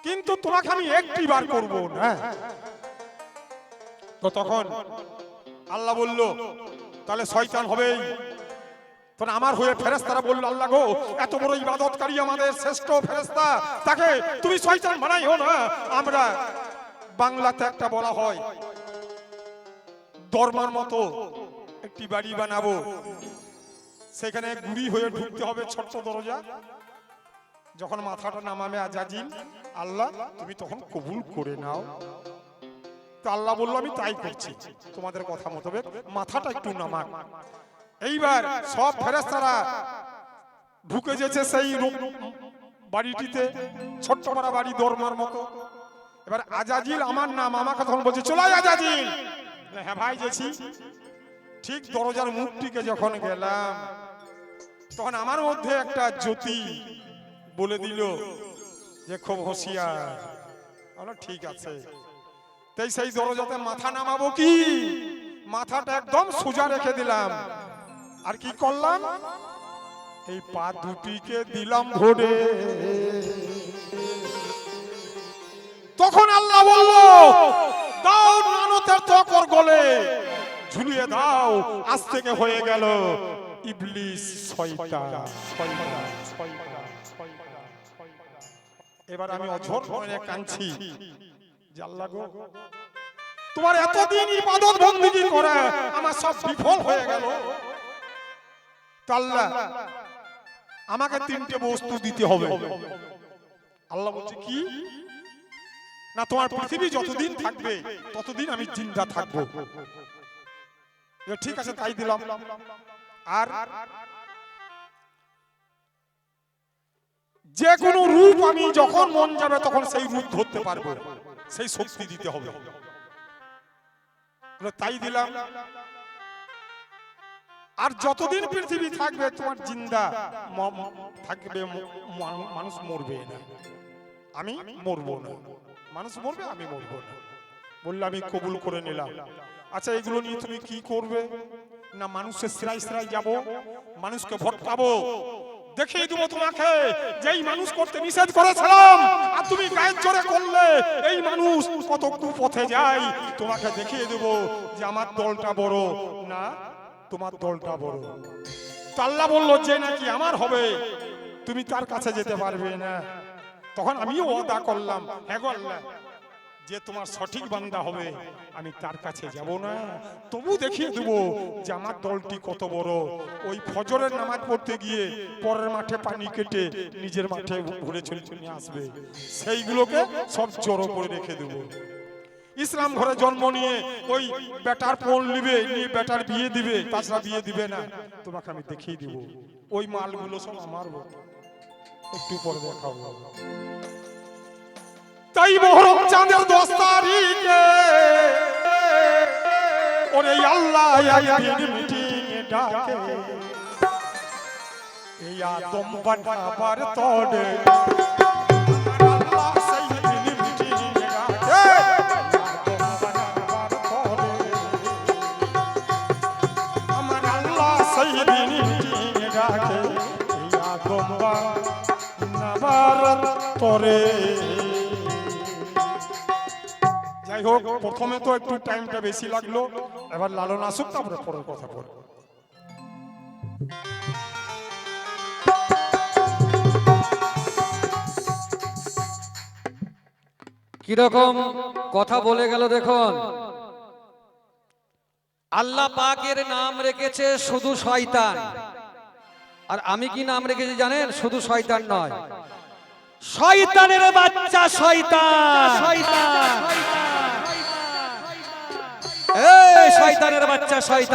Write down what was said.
কিন্তু তোমাকে আমি একটি বার করব না। তো তখন আল্লাহ বলল তাহলে শয়তান হবেই। তখন আমার হয়ে ফেরেশতারা বলল, আল্লাহ গো, এত বড় ইবাদতকারী আমাদের শ্রেষ্ঠ ফেরেশতা, তাকে তুমি শয়তান বানাইও না। আমরা বাংলাতে একটা বলা হয়, দরমার মতো একটি বাড়ি বানাবো, সেখানে গুড়ি হয়ে ঢুকতে হবে ছোট্ট দরজা। যখন মাথাটা নামাবে আজাজিল, আল্লাহ তুমি তখন কবুল করে নাও। তো আল্লাহ বললো আমি তাই করছি, তোমাদের কথা মোতাবেক মাথাটা একটু নামাক। এইবার সব ফেরেশতারা ঢুকে যেছে সেই বাড়িটিতে, ছোট্ট পাড়া বাড়ি, দরমার মতো। এবার আজাজিল আমার নাম, আমাকে তখন বলছে চলো আজাজিল। হ্যাঁ ভাই যেছি। ঠিক দরজার মুখটিকে যখন গেলাম, তখন আমার মধ্যে একটা জ্যোতি বলে দিল যে খুব হুঁশিয়ার। ঠিক আছে। তাই সেই দরজাতে মাথা নামাবো কি, মাথাটা একদম সোজা রেখে দিলাম। আর কি করলাম, এই পা দুটিকে দিলাম ধরে। তখন আল্লাহ বলল দাও নানতের তকর গলে ঝুলিয়ে দাও। আজ থেকে হয়ে গেল ইবলিস শয়তান। এবার আমি অঝোর মনে কাঁদছি, যে আল্লাহ গো, তোমার এতদিন ইবাদত বندگی করা আমার সব বিফল হয়ে গেল। আল্লাহ আমাকে তিনটে বস্তু দিতে হবে। আল্লাহ বলছে কি না, তোমার পৃথিবী যতদিন থাকবে ততদিন আমি জিন্দা থাকবো। ঠিক আছে তাই দিলাম। আর যে কোনো রূপ আমি যখন মন যাবে তখন সেই রূপ ধরতে পারবো, সেই শক্তি দিতে হবে। তাই দিলাম। আর যতদিন পৃথিবী থাকবে তোমার জিন্দা থাকবে, মানুষ মরবে না, আমি মরবো না। মানুষ মরবে, আমি মরবো না। বললে আমি কবুল করে নিলাম। আচ্ছা এগুলো নিয়ে তুমি কি করবে? না মানুষের সিরাই সিরাই যাবো, মানুষকে ভটকাবো, দেখিয়ে দেবো তোমাকে যেই মানুষ করতে নিষেধ করেছিলাম আর তুমি গায়ের জোরে করলে এই মানুষ কত কুপথে যায়। তোমাকে দেখিয়ে দেবো যে আমার দলটা বড় না তোমার দলটা বড়। তো আল্লাহ বলল যে নাকি আমার হবে তুমি তার কাছে যেতে পারবে না। তখন আমিও ওয়াদা করলাম, হ্যাঁ গো আল্লাহ, যে তোমার সঠিক বান্দা হবে আমি তার কাছে যাব না, তবু দেখিয়ে দেবো যে আমার দলটি কত বড়। ওই ফজরের নামাজ পড়তে গিয়ে পরের মাঠে পানি কেটে নিজের মাঠে ঘুরে চলে চলে আসবে, সেইগুলোকে সব জড়ো করে রেখে দেবো। ইসলাম ঘরে জন্ম নিয়ে ওই বেটার পোল নিবে, নিয়ে বেটার বিয়ে দিবে, তাছাড়া বিয়ে দিবে না। তোমাকে আমি দেখিয়ে দিব ওই মালগুলো সব আমার, একটু পরে দেখাবো। তাই মোহরম চাঁদের 10 তারিখে ওরে আল্লাহ একদিন মিটিং ডাকে, এই আদম বানাবার তরে আল্লাহ সেই দিন মিটিং ডাকে, আদম বানাবার তরে আমার আল্লাহ সেই দিন মিটিং ডাকে, এই আদম বানাবার তরে। যাই হোক, প্রথমে তো একটু টাইমটা বেশি লাগলো, এবার লালন আসুক তারপরে পরের কথা বলবো। কিরকম কথা বলে গেল দেখুন। আল্লাহ পাকের নাম রেখেছে শুধু শয়তান, আর আমি কি নাম রেখেছি জানেন? শুধু শয়তান নয়, শয়তানের বাচ্চা শয়তান। শয়তানের বাচ্চা শয়তান।